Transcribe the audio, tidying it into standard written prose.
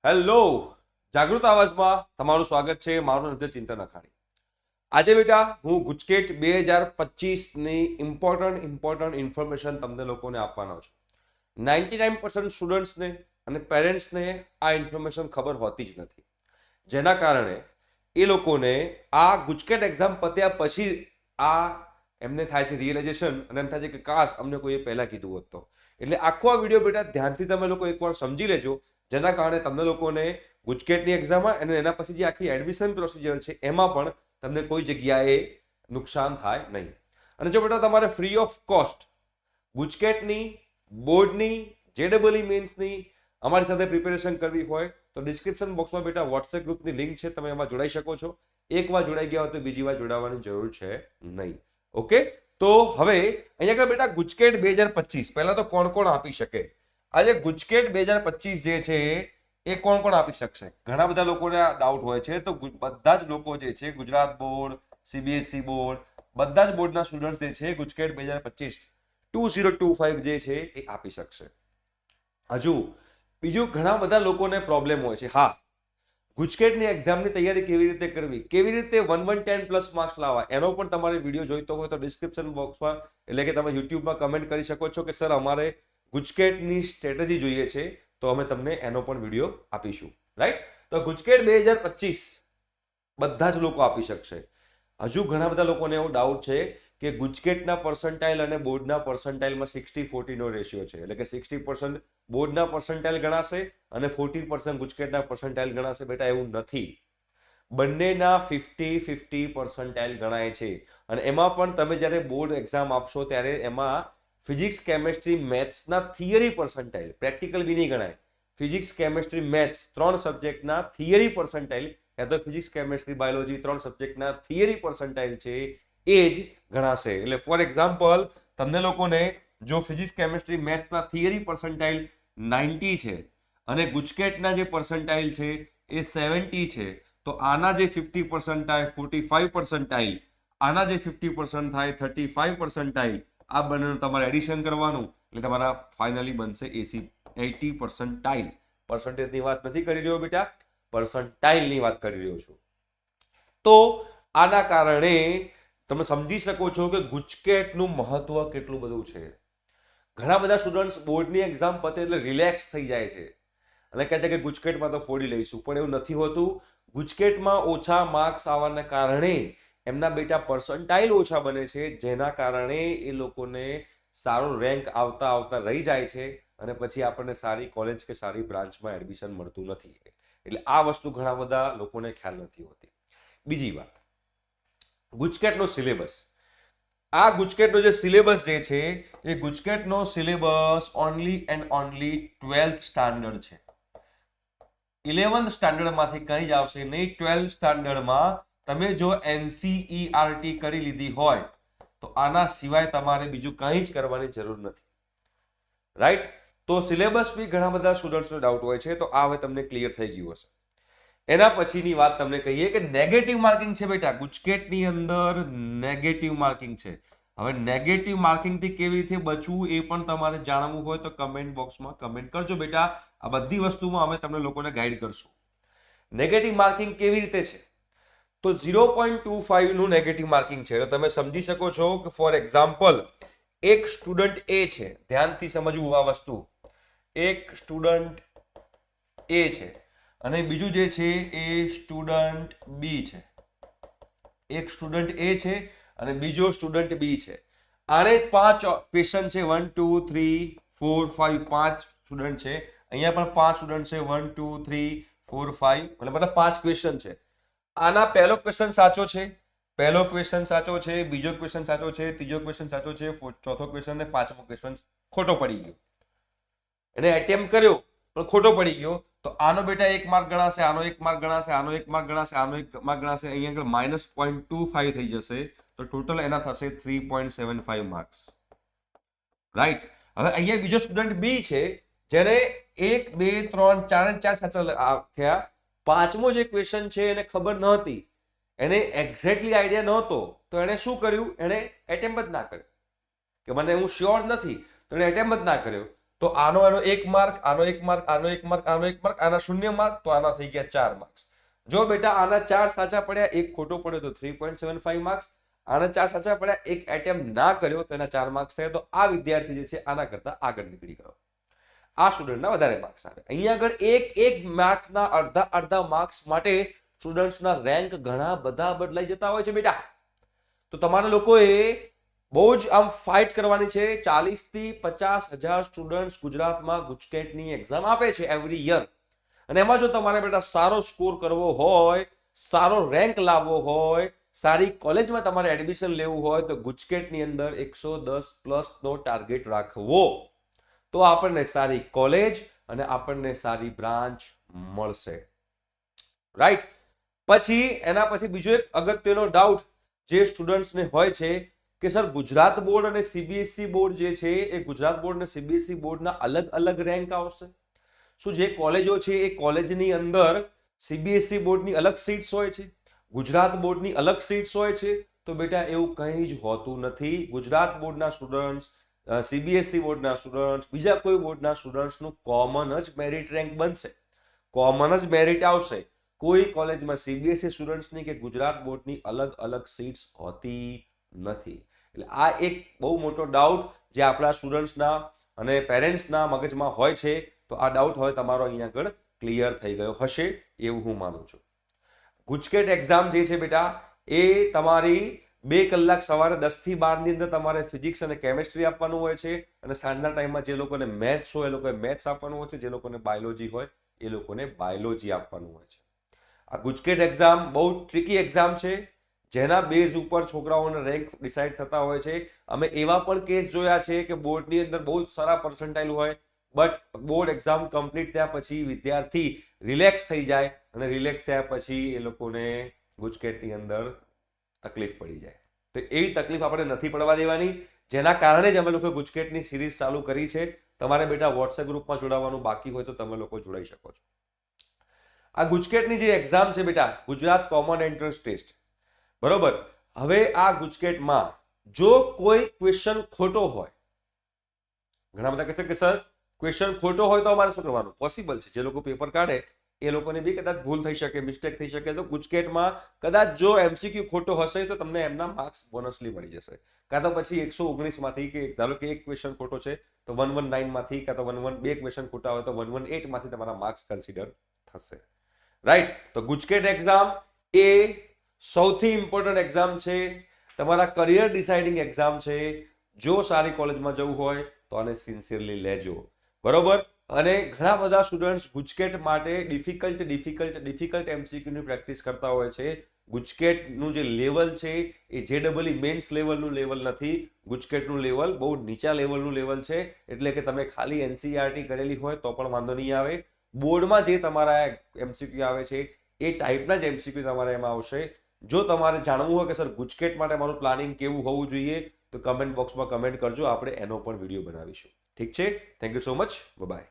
Hello, જાગૃત આવાજમાં તમારું સ્વાગત છે. મારું નામ છે ચિંતન અખાણી. આજે બેટા હું ગુજકેટ 2025ની ઇમ્પોર્ટન્ટ ઇન્ફોર્મેશન તમને લોકોને આપવાનો છું. 99% સ્ટુડન્ટ્સને અને પેરેન્ટ્સને આ ઇન્ફોર્મેશન ખબર હોતી જ નથી, જેના કારણે એ લોકોને આ ગુજકેટ એક્ઝામ પત્યા પછી આ એમને થાય છે રિયલાઇઝેશન અને એમ થાય છે કે કાશ અમને કોઈએ પહેલાં કીધું હોત તો. એટલે આખો આ વિડીયો બેટા ધ્યાનથી તમે લોકો એકવાર સમજી લેજો, જેના કારણે તમને લોકોને ગુજકેટની એક્ઝામમાં અને એના પછી જે આખી એડમિશન પ્રોસિજર છે એમાં પણ તમને કોઈ જગ્યાએ નુકસાન થાય નહીં. અને જો બેટા તમારે ફ્રી ઓફ કોસ્ટ ગુજકેટની, બોર્ડની, JEE મેન્સની અમારી સાથે પ્રિપેરેશન કરવી હોય તો ડિસ્ક્રિપ્શન બોક્સમાં બેટા વોટ્સએપ ગ્રુપની લિંક છે, તમે એમાં જોડાઈ શકો છો. એકવાર જોડાઈ ગયા હોય તો બીજી વાર જોડાવાની જરૂર છે નહીં. ઓકે, તો હવે અહીંયા આગળ બેટા ગુજકેટ 2025 પહેલા તો કોણ કોણ આપી શકે? આજે ગુજકેટ 2025 જે છે એ કોણ કોણ આપી શકશે? ઘણા બધા લોકોને ડાઉટ હોય છે. તો બધા જ લોકો જે છે ગુજરાત બોર્ડ, CBSE બોર્ડ, બધા જ બોર્ડના સ્ટુડન્ટ જે છે ગુજકેટ 2025 જે છે એ આપી શકશે. હજુ બીજું ઘણા બધા લોકોને પ્રોબ્લેમ હોય છે. હા, ગુજકેટની એક્ઝામની તૈયારી કેવી રીતે કરવી, કેવી રીતે 110 પ્લસ માર્ક્સ લાવવા, એનો પણ તમારે વિડીયો જોઈતો હોય તો ડિસ્ક્રિપ્શન બોક્સમાં એટલે કે તમે યુટ્યુબમાં કમેન્ટ કરી શકો છો કે સર અમારે ગુજકેટની સ્ટ્રેટેજી જોઈએ છે, તો અમે તમને એનો પણ વિડીયો આપીશું. રાઈટ? તો ગુજકેટ 2025 બધા જ લોકો આપી શકશે. હજુ ઘણા બધા લોકોને એવો ડાઉટ છે કે ગુજકેટના પર્સન્ટાઇલ અને બોર્ડના પર્સન્ટાઇલમાં 60-40 નો રેશિયો છે, એટલે કે 60% બોર્ડના પર્સન્ટાઇલ ગણાશે અને 40% ગુજકેટના પર્સન્ટાઇલ ગણાશે. બેટા એવું નથી, બંનેના 50-50 પર્સન્ટાઇલ ગણાય છે. અને એમાં પણ તમે જ્યારે બોર્ડ એક્ઝામ આપશો ત્યારે એમાં ફિઝિક્સ, કેમેસ્ટ્રી, મેથ્સના થિયરી પર્સન્ટાઇલ, પ્રેક્ટિકલ બી નહીં ગણાય. ફિઝિક્સ, કેમેસ્ટ્રી, મેથ્સ 3 સબ્જેક્ટના થિયરી પર્સન્ટાઇલ, યા તો ફિઝિક્સ, કેમેસ્ટ્રી, બાયોલોજી 3 સબ્જેક્ટના થિયરી પર્સન્ટાઇલ છે એ જ ગણાશે. એટલે ફોર એક્ઝામ્પલ તમને લોકોને જો ફિઝિક્સ, કેમેસ્ટ્રી, મેથ્સના થિયરી પર્સન્ટાઇલ 90 છે અને ગુજકેટના જે પર્સન્ટાઇલ છે એ 70 છે, તો આના જે 50% થાય 45 પર્સન્ટાઇલ, આના જે 50% થાય 35 પર્સન્ટાઇલ, આ બંનેનું તમારે એડિશન કરવાનું એટલે તમારા ફાઇનલી બનશે 80 પર્સન્ટાઇલ. પર્સન્ટેજની વાત નથી કરી રહ્યો બેટા, પર્સન્ટાઇલની વાત કરી રહ્યો છું. તો આના કારણે તમે સમજી શકો છો કે ગુજકેટનું મહત્વ કેટલું બધું છે. ઘણા બધા સ્ટુડન્ટ્સ બોર્ડની એક્ઝામ પતે એટલે રિલેક્સ થઈ જાય છે અને કહે છે કે ગુજકેટમાં તો ફોડી લઈશું, પણ એવું નથી હોતું. ગુજકેટમાં ઓછા માર્ક્સ આવવાના કારણે એમના બેટા પર્સન્ટાઇલ ઓછા બને છે, જેના કારણે એ લોકોને સારો રેન્ક આવતા આવતા રહી જાય છે અને પછી આપણને સારી કોલેજ કે સારી બ્રાન્ચમાં એડમિશન મળતું નથી. એટલે આ વસ્તુ ઘણા બધા લોકોને ખ્યાલ નથી હોતી. બીજી વાત, ગુજકેટનો સિલેબસ. આ ગુજકેટનો જે સિલેબસ જે છે એ ગુજકેટનો syllabus only and only 12th standard છે. 11th સ્ટાન્ડર્ડમાંથી કંઈ જ આવશે નહીં. 12th સ્ટાન્ડર્ડમાં તમે જો NCERT કરી લીધી હોય તો આના સિવાય તમારે બીજું કંઈ જ કરવાની જરૂર નથી. રાઈટ? તો સિલેબસ બી ઘણા બધા સ્ટુડન્ટ્સનો ડાઉટ હોય છે, તો આ હવે તમને ક્લિયર થઈ ગયું હશે. એના પછીની વાત તમને કહીએ કે નેગેટિવ માર્કિંગ છે બેટા, ગુજકેટની અંદર નેગેટિવ માર્કિંગ છે. હવે નેગેટિવ માર્કિંગથી કેવી રીતે બચવું એ પણ તમારે જાણવું હોય તો કમેન્ટ બોક્સમાં કમેન્ટ કરજો બેટા. આ બધી વસ્તુમાં અમે તમને લોકોને ગાઈડ કરશું. નેગેટિવ માર્કિંગ કેવી રીતે છે? તો 0.25 નું નેગેટિવ માર્કિંગ છે. તમે સમજી શકો છો કે ફોર એક્ઝામ્પલ એક સ્ટુડન્ટ એ છે, ધ્યાનથી સમજવું આ વસ્તુ. એક સ્ટુડન્ટ એ છે અને બીજું જે છે એ સ્ટુડન્ટ બી છે. એક સ્ટુડન્ટ એ છે અને બીજો સ્ટુડન્ટ બી છે. આને 5 ક્વેશ્ચન છે, 1 2 3 4 5, 5 સ્ટુડન્ટ છે. અહીંયા પણ 5 સ્ટુડન્ટ છે, 1 2 3 4 5, મતલબ 5 ક્વેશ્ચન છે. આના પહેલો ક્વેશ્ચન સાચો છે, પહેલો ક્વેશ્ચન સાચો છે, બીજો ક્વેશ્ચન સાચો છે, ત્રીજો ક્વેશ્ચન સાચો છે, ચોથો ક્વેશ્ચન ને પાંચમો ક્વેશ્ચન ખોટો પડી ગયો. એને એટેમ્પ કર્યો પણ ખોટો પડી ગયો, તો આનો બેટા 1 માર્ક ગણાશે, આનો 1 માર્ક ગણાશે, આનો 1 માર્ક ગણાશે, આનો 1 માર્ક ગણાશે. અહીંયા આગળ -0.25 થઈ જશે, તો ટોટલ એના થશે 3.75 માર્ક્સ. રાઈટ? હવે અહીંયા બીજો સ્ટુડન્ટ બી છે જેને 1 2 3 4 સાચા થયા. પાંચમો જે ક્વેશ્ચન છે એને ખબર નહોતી, એને એક્ઝેક્ટલી આઈડિયા નહોતો, તો એને શું કર્યું? એને એટેમ્પ જ ના કર્યો કે મને હું શ્યોર નથી, તો એને એટેમ્પ જ ના કર્યો. તો આનો 1 માર્ક, આનો 1 માર્ક, આનો 1 માર્ક, આનો 1 માર્ક, આના 0 માર્ક, તો આના થઈ ગયા 4 માર્ક્સ. જો બેટા આના 4 સાચા પડ્યા, એક ખોટો પડ્યો તો 3.75 માર્ક્સ. આના 4 સાચા પડ્યા, એક એટેમ્પ ના કર્યો તો એના 4 માર્ક્સ થયા. તો આ વિદ્યાર્થી જે છે આના કરતા આગળ નીકળી ગયો. આ સ્ટુડન્ટના વધારે માર્ક્સ આવે. અહીંયા આગળ એક માર્ક્સના અડધા માર્ક્સ માટે સ્ટુડન્ટ્સના રેન્ક ઘણા બધા બદલાઈ જતા હોય છે બેટા. તો તમારા લોકોએ બહુ જ આમ ફાઇટ કરવાની છે. 40 થી 50,000 સ્ટુડન્ટ્સ ગુજરાતમાં ગુજકેટની એક્ઝામ આપે છે એવરી યર. અને એમાં જો તમારે બેટા સારો સ્કોર કરવો હોય, સારો રેન્ક લાવવો હોય, સારી કોલેજમાં તમારે એડમિશન લેવું હોય, તો ગુજકેટની અંદર 110 પ્લસ નો ટાર્ગેટ રાખવો. તો આપણને સારી કોલેજ અને આપણને સારી બ્રાન્ચ મળશે. રાઈટ. પછી એના પછી બીજો એક અગત્યનો ડાઉટ જે સ્ટુડન્ટ્સને હોય છે કે સર ગુજરાત બોર્ડ અને સીબીએસઈ બોર્ડ જે છે એ ગુજરાત બોર્ડ અને સીબીએસઈ બોર્ડના અલગ અલગ રેન્ક આવશે. શું જે કોલેજો છે એ કોલેજની અંદર સીબીએસઈ બોર્ડની અલગ સીટ્સ હોય છે, ગુજરાત બોર્ડની અલગ સીટ્સ હોય છે? તો બેટા એવું કંઈ જ હોતું નથી. ગુજરાત બોર્ડના સ્ટુડન્ટ્સ, સીબીએસઈ બોર્ડના સ્ટુડન્ટ્સ, બીજા કોઈ બોર્ડના સ્ટુડન્ટ્સનું કોમન જ મેરિટ રેન્ક બનશે, કોમન જ મેરિટ આવશે. કોઈ કોલેજમાં સીબીએસઈ સ્ટુડન્ટ્સની કે ગુજરાત બોર્ડની અલગ અલગ સીટ્સ હોતી નથી. એટલે આ એક બહુ મોટો ડાઉટ જે આપણા સ્ટુડન્ટ્સના અને પેરેન્ટ્સના મગજમાં હોય છે. તો આ ડાઉટ હવે તમારો અહીંયા આગળ ક્લિયર થઈ ગયો હશે એવું હું માનું છું. ગુજકેટ એક્ઝામ જે છે બેટા એ તમારી 2 કલાક સવારે 10 થી 12 ની અંદર તમારે ફિઝિક્સ અને કેમેસ્ટ્રી આપવાનું હોય છે, અને સાંજના ટાઈમમાં જે લોકોને મેથ્સ હોય એ લોકોએ મેથ્સ આપવાનું હોય છે, જે લોકોને બાયોલોજી હોય એ લોકોને બાયોલોજી આપવાનું હોય છે. આ ગુજકેટ એક્ઝામ બહુ ટ્રિકી એક્ઝામ છે જેના બેઝ ઉપર છોકરાઓના રેન્ક ડિસાઇડ થતા હોય છે. અમે એવા પણ કેસ જોયા છે કે બોર્ડની અંદર બહુ સારા પર્સન્ટાઇલ હોય, બટ બોર્ડ એક્ઝામ કમ્પ્લીટ થયા પછી વિદ્યાર્થી રિલેક્સ થઈ જાય, અને રિલેક્સ થયા પછી એ લોકોને ગુજકેટની અંદર તકલીફ પડી જાય. તો એવી તકલીફ આપણે નથી પડવા દેવાની, જેના કારણે જ અમે લોકો ગુજકેટની સિરીઝ ચાલુ કરી છે. તમારે બેટા વોટ્સએપ ગ્રુપમાં જોડાવાનું બાકી હોય તો તમે લોકો જોડાઈ શકો છો. આ ગુજકેટની જે એક્ઝામ છે બેટા, ગુજરાત કોમન એન્ટ્રન્સ ટેસ્ટ, બરોબર. હવે આ ગુજકેટમાં જો કોઈ ક્વેશ્ચન ખોટો હોય, ઘણા બધા કહે છે કે સર ક્વેશ્ચન ખોટો હોય તો અમારે શું કરવાનું? પોસિબલ છે. જે લોકો પેપર કાઢે એ લોકોને બી કદાચ ભૂલ થઈ શકે, મિસ્ટેક થઈ શકે. તો ગુજકેટમાં કદાચ જો એમસીક્યુ ખોટો હશે તો તમને એમના માર્ક્સ બોનસલી મળી જશે. કાં તો પછી 119 માંથી કે ધારો કે એક ક્વેશ્ચન ખોટો છે તો 119 માંથી, કાં તો 112 ક્વેશ્ચન ખોટા હોય તો 118 માંથી તમારા માર્ક્સ કન્સિડર થશે. રાઈટ. તો ગુજકેટ એક્ઝામ એ સૌથી ઇમ્પોર્ટન્ટ એક્ઝામ છે, તમારા કરિયર ડિસાઇડિંગ એક્ઝામ છે. જો સારી કોલેજમાં જવું હોય તો આને સિન્સિયરલી લેજો, બરોબર. અને ઘણા બધા સ્ટુડન્ટ્સ ગુજકેટ માટે ડિફિકલ્ટ એમસીક્યુની પ્રેક્ટિસ કરતા હોય છે. ગુજકેટનું જે લેવલ છે એ જેડબલઈ મેન્સ લેવલનું લેવલ નથી. ગુજકેટનું લેવલ બહુ નીચા લેવલનું લેવલ છે. એટલે કે તમે ખાલી એનસીઈઆરટી કરેલી હોય તો પણ વાંધો નહીં આવે. બોર્ડમાં જે તમારા એમસીક્યુ આવે છે એ ટાઈપના જ એમસીક્યુ તમારે એમાં આવશે. જો તમારે જાણવું હોય કે સર ગુજકેટ માટે મારું પ્લાનિંગ કેવું હોવું જોઈએ તો કમેન્ટ બોક્સમાં કમેન્ટ કરજો, આપણે એનો પણ વિડીયો બનાવીશું. ઠીક છે. Thank you so much. By.